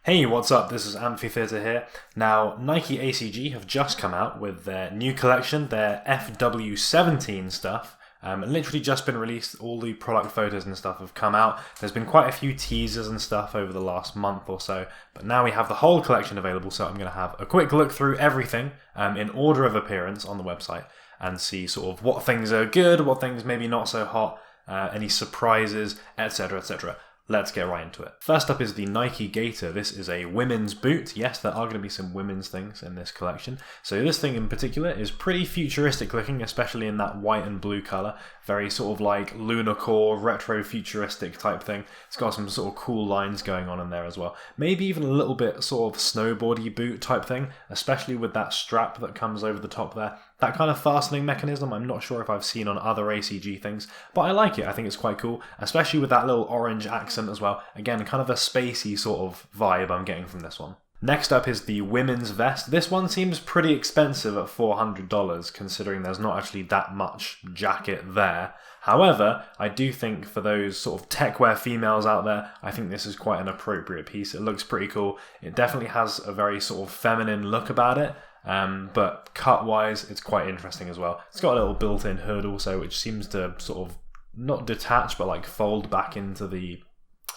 Hey, what's up? This is Amphitheater here. Now, Nike ACG have just come out with their new collection, their FW17 stuff. Literally just been released. All the product photos and stuff have come out. There's been quite a few teasers and stuff over the last month or so, but now we have the whole collection available, so I'm going to have a quick look through everything in order of appearance on the website and see sort of what things are good, what things maybe not so hot, any surprises, etc, etc. Let's get right into it. First up is the Nike Gator. This is a women's boot. Yes, there are going to be some women's things in this collection. So this thing in particular is pretty futuristic looking, especially in that white and blue colour. Very sort of like lunar core, retro futuristic type thing. It's got some sort of cool lines going on in there as well. Maybe even a little bit sort of snowboardy boot type thing, especially with that strap that comes over the top there. That kind of fastening mechanism, I'm not sure if I've seen on other ACG things, but I like it. I think it's quite cool, especially with that little orange accent as well. Again, kind of a spacey sort of vibe I'm getting from this one. Next up is the women's vest. This one seems pretty expensive at $400, considering there's not actually that much jacket there. However, I do think for those sort of techwear females out there, I think this is quite an appropriate piece. It looks pretty cool. It definitely has a very sort of feminine look about it. But cut-wise, it's quite interesting as well. It's got a little built-in hood also, which seems to sort of not detach, but like fold back into the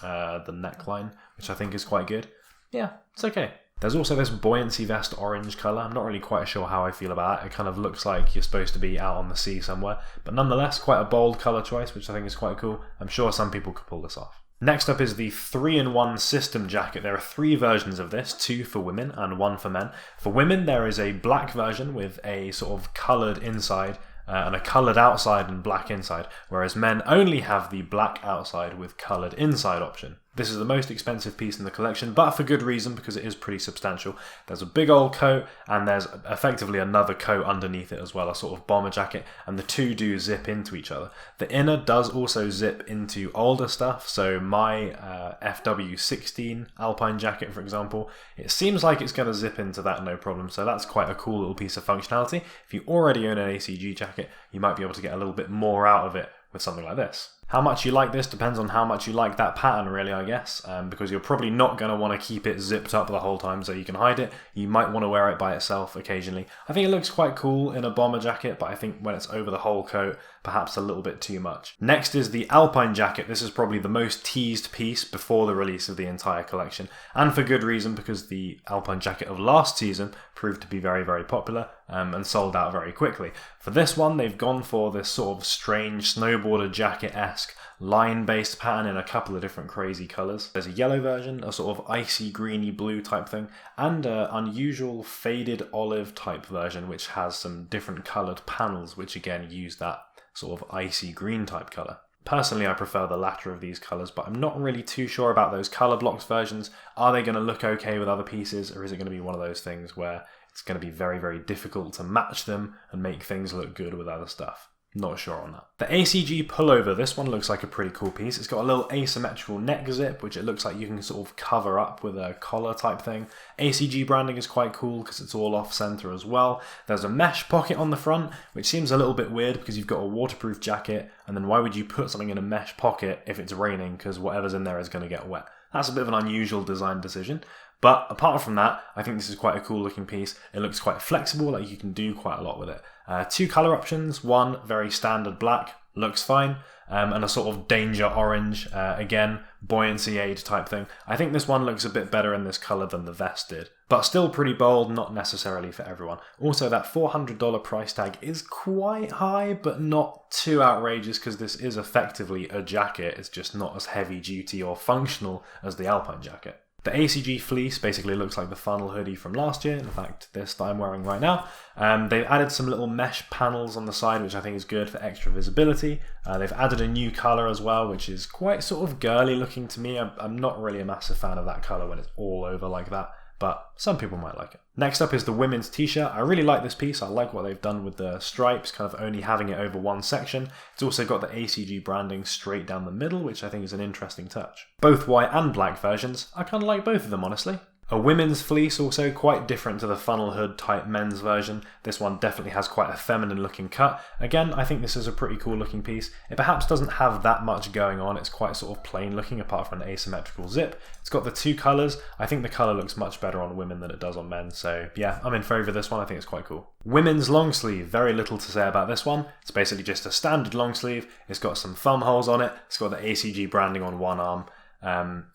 neckline, which I think is quite good. Yeah, it's okay. There's also this buoyancy vest orange colour. I'm not really quite sure how I feel about it. It kind of looks like you're supposed to be out on the sea somewhere, but nonetheless, quite a bold colour choice, which I think is quite cool. I'm sure some people could pull this off. Next up is the 3-in-1 system jacket. There are 3 versions of this, 2 for women and 1 for men. For women, there is a black version with a sort of coloured inside and a coloured outside and black inside, whereas men only have the black outside with coloured inside option. This is the most expensive piece in the collection, but for good reason, because it is pretty substantial. There's a big old coat, and there's effectively another coat underneath it as well, a sort of bomber jacket, and the two do zip into each other. The inner does also zip into older stuff, so my FW16 Alpine jacket, for example, it seems like it's going to zip into that no problem, so that's quite a cool little piece of functionality. If you already own an ACG jacket, you might be able to get a little bit more out of it with something like this. How much you like this depends on how much you like that pattern, really, I guess, because you're probably not going to want to keep it zipped up the whole time so you can hide it. You might want to wear it by itself occasionally. I think it looks quite cool in a bomber jacket, but I think when it's over the whole coat, perhaps a little bit too much. Next is the Alpine jacket. This is probably the most teased piece before the release of the entire collection, and for good reason, because the Alpine jacket of last season proved to be very, very popular and sold out very quickly. For this one, they've gone for this sort of strange snowboarder jacket-esque line-based pattern in a couple of different crazy colours. There's a yellow version, a sort of icy greeny blue type thing, and an unusual faded olive type version which has some different coloured panels which again use that sort of icy green type colour. Personally, I prefer the latter of these colours, but I'm not really too sure about those colour blocks versions. Are they going to look okay with other pieces, or is it going to be one of those things where it's going to be very, very difficult to match them and make things look good with other stuff? Not sure on that. The ACG Pullover, this one looks like a pretty cool piece. It's got a little asymmetrical neck zip, which it looks like you can sort of cover up with a collar type thing. ACG branding is quite cool because it's all off-center as well. There's a mesh pocket on the front, which seems a little bit weird because you've got a waterproof jacket, and then why would you put something in a mesh pocket if it's raining, because whatever's in there is going to get wet. That's a bit of an unusual design decision. But apart from that, I think this is quite a cool looking piece. It looks quite flexible, like you can do quite a lot with it. 2 colour options, one very standard black, looks fine, and a sort of danger orange, again, buoyancy aid type thing. I think this one looks a bit better in this colour than the vest did, but still pretty bold, not necessarily for everyone. Also, that $400 price tag is quite high, but not too outrageous because this is effectively a jacket. It's just not as heavy duty or functional as the Alpine jacket. The ACG Fleece basically looks like the funnel hoodie from last year, in fact this that I'm wearing right now. They've added some little mesh panels on the side, which I think is good for extra visibility. They've added a new colour as well, which is quite sort of girly looking to me. I'm not really a massive fan of that colour when it's all over like that, but some people might like it. Next up is the women's t-shirt. I really like this piece. I like what they've done with the stripes, kind of only having it over one section. It's also got the ACG branding straight down the middle, which I think is an interesting touch. Both white and black versions. I kind of like both of them, honestly. A women's fleece, also quite different to the funnel hood type men's version. This one definitely has quite a feminine looking cut. Again, I think this is a pretty cool looking piece. It perhaps doesn't have that much going on. It's quite sort of plain looking apart from an asymmetrical zip. It's got the two colours. I think the colour looks much better on women than it does on men. So yeah, I'm in favour of this one. I think it's quite cool. Women's long sleeve, very little to say about this one. It's basically just a standard long sleeve. It's got some thumb holes on it. It's got the ACG branding on one arm.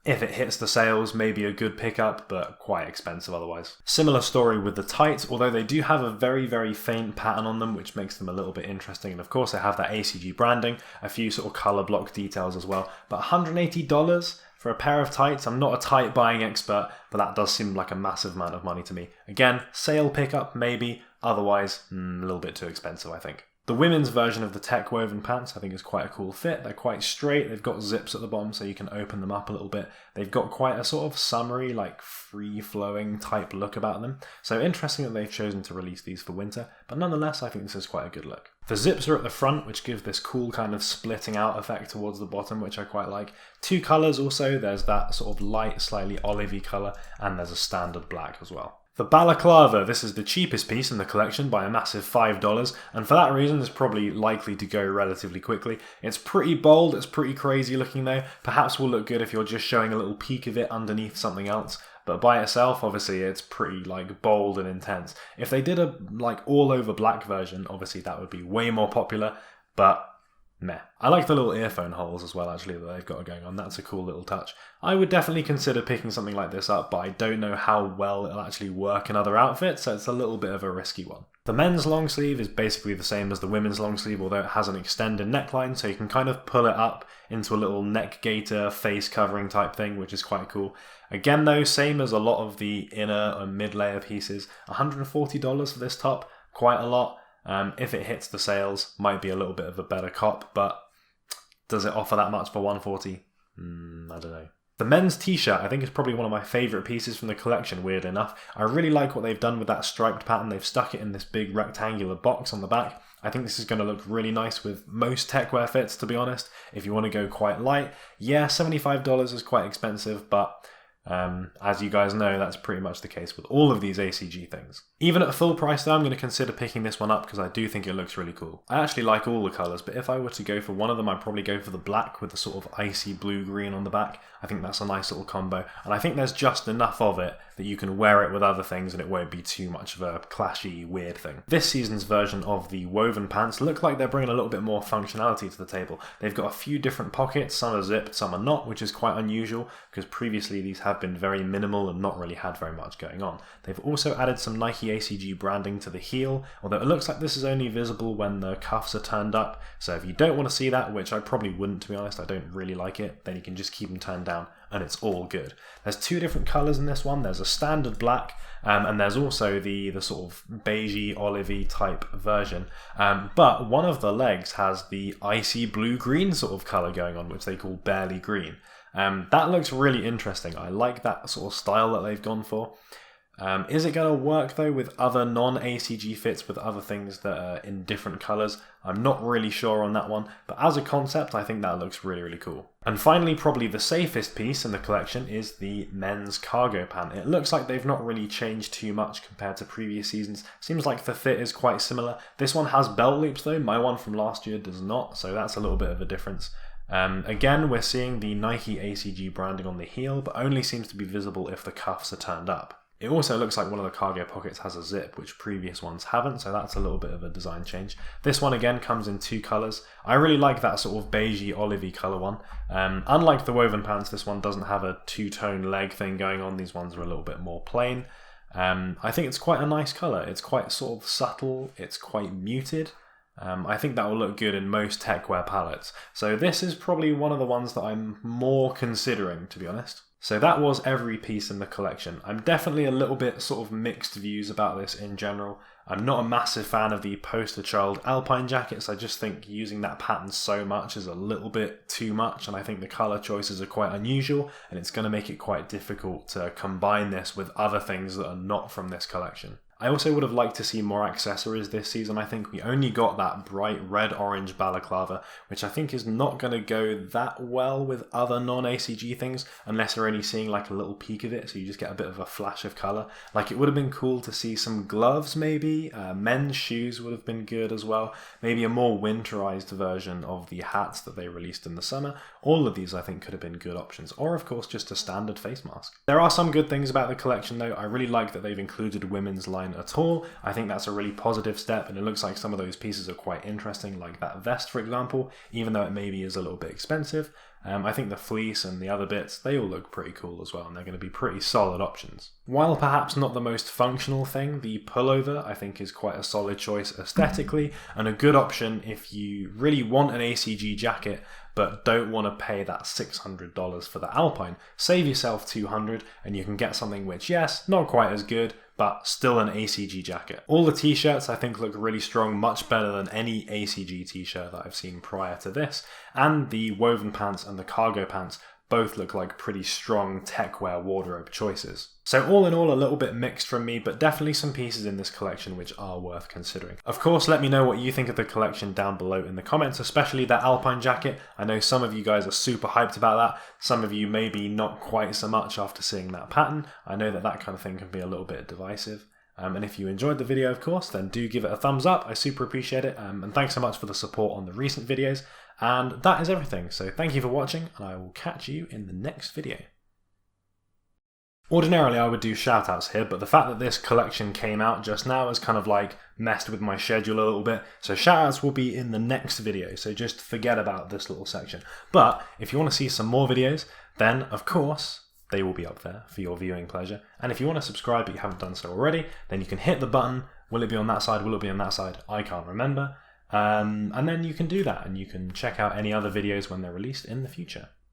If it hits the sales, maybe a good pickup, but quite expensive otherwise. Similar story with the tights, although they do have a very, very faint pattern on them, which makes them a little bit interesting. And of course, they have that ACG branding, a few sort of color block details as well. But $180 for a pair of tights, I'm not a tight buying expert, but that does seem like a massive amount of money to me. Again, sale pickup, maybe. Otherwise, a little bit too expensive, I think. The women's version of the tech woven pants I think is quite a cool fit. They're quite straight, they've got zips at the bottom so you can open them up a little bit. They've got quite a sort of summery, like free-flowing type look about them. So interesting that they've chosen to release these for winter, but nonetheless I think this is quite a good look. The zips are at the front, which give this cool kind of splitting out effect towards the bottom, which I quite like. Two colours also, there's that sort of light, slightly olivey colour, and there's a standard black as well. The Balaclava, this is the cheapest piece in the collection by a massive $5, and for that reason it's probably likely to go relatively quickly. It's pretty bold, it's pretty crazy looking though, perhaps will look good if you're just showing a little peek of it underneath something else, but by itself obviously it's pretty like bold and intense. If they did a like all over black version, obviously that would be way more popular, but meh. I like the little earphone holes as well actually that they've got going on. That's a cool little touch. I would definitely consider picking something like this up, but I don't know how well it'll actually work in other outfits, so it's a little bit of a risky one. The men's long sleeve is basically the same as the women's long sleeve, although it has an extended neckline, so you can kind of pull it up into a little neck gaiter, face covering type thing, which is quite cool. Again though, same as a lot of the inner and mid-layer pieces, $140 for this top, quite a lot. If it hits the sales, might be a little bit of a better cop, but does it offer that much for $140? I don't know. The men's t-shirt I think is probably one of my favourite pieces from the collection, weirdly enough. I really like what they've done with that striped pattern. They've stuck it in this big rectangular box on the back. I think this is going to look really nice with most techwear fits, to be honest. If you want to go quite light, yeah, $75 is quite expensive, but as you guys know, that's pretty much the case with all of these ACG things. Even at full price though, I'm going to consider picking this one up because I do think it looks really cool. I actually like all the colours, but if I were to go for one of them, I'd probably go for the black with the sort of icy blue-green on the back. I think that's a nice little combo, and I think there's just enough of it that you can wear it with other things and it won't be too much of a clashy, weird thing. This season's version of the woven pants look like they're bringing a little bit more functionality to the table. They've got a few different pockets, some are zipped, some are not, which is quite unusual because previously these have been very minimal and not really had very much going on. They've also added some Nike ACG branding to the heel, although it looks like this is only visible when the cuffs are turned up, so if you don't want to see that, which I probably wouldn't to be honest, I don't really like it, then you can just keep them turned down and it's all good. There's two different colours in this one. There's a standard black and there's also the sort of beigey, olivey type version, but one of the legs has the icy blue-green sort of colour going on, which they call barely green. That looks really interesting. I like that sort of style that they've gone for. Is it going to work though with other non-ACG fits with other things that are in different colours? I'm not really sure on that one, but as a concept I think that looks really, really cool. And finally, probably the safest piece in the collection is the men's cargo pant. It looks like they've not really changed too much compared to previous seasons. Seems like the fit is quite similar. This one has belt loops though, my one from last year does not, so that's a little bit of a difference. Again, we're seeing the Nike ACG branding on the heel, but only seems to be visible if the cuffs are turned up. It also looks like one of the cargo pockets has a zip, which previous ones haven't, so that's a little bit of a design change. This one again comes in two colours. I really like that sort of beigey, olivey colour one. Unlike the woven pants, this one doesn't have a two-tone leg thing going on. These ones are a little bit more plain. I think it's quite a nice colour. It's quite sort of subtle, it's quite muted. I think that will look good in most techwear palettes. So this is probably one of the ones that I'm more considering, to be honest. So that was every piece in the collection. I'm definitely a little bit sort of mixed views about this in general. I'm not a massive fan of the poster child Alpine jackets. I just think using that pattern so much is a little bit too much, and I think the colour choices are quite unusual, and it's going to make it quite difficult to combine this with other things that are not from this collection. I also would have liked to see more accessories this season. I think we only got that bright red-orange balaclava, which I think is not going to go that well with other non-ACG things, unless you're only seeing like a little peek of it, so you just get a bit of a flash of colour. Like, it would have been cool to see some gloves maybe, men's shoes would have been good as well, maybe a more winterized version of the hats that they released in the summer. All of these I think could have been good options, or of course just a standard face mask. There are some good things about the collection though. I really like that they've included women's line at all. I think that's a really positive step, and it looks like some of those pieces are quite interesting, like that vest for example, even though it maybe is a little bit expensive. I think the fleece and the other bits, they all look pretty cool as well, and they're going to be pretty solid options. While perhaps not the most functional thing, the pullover I think is quite a solid choice aesthetically, and a good option if you really want an ACG jacket but don't want to pay that $600 for the Alpine. Save yourself $200 and you can get something which, yes, not quite as good, but still an ACG jacket. All the t-shirts I think look really strong, much better than any ACG t-shirt that I've seen prior to this, and the woven pants and the cargo pants both look like pretty strong techwear wardrobe choices. So all in all, a little bit mixed from me, but definitely some pieces in this collection which are worth considering. Of course, let me know what you think of the collection down below in the comments, especially that Alpine jacket. I know some of you guys are super hyped about that. Some of you maybe not quite so much after seeing that pattern. I know that that kind of thing can be a little bit divisive. And if you enjoyed the video, of course, then do give it a thumbs up. I super appreciate it. And thanks so much for the support on the recent videos. And that is everything. So thank you for watching, and I will catch you in the next video. Ordinarily I would do shoutouts here, but the fact that this collection came out just now has kind of like messed with my schedule a little bit. So shoutouts will be in the next video, so just forget about this little section. But if you want to see some more videos, then of course they will be up there for your viewing pleasure. And if you want to subscribe but you haven't done so already, then you can hit the button. Will it be on that side? Will it be on that side? I can't remember. And then you can do that, and you can check out any other videos when they're released in the future.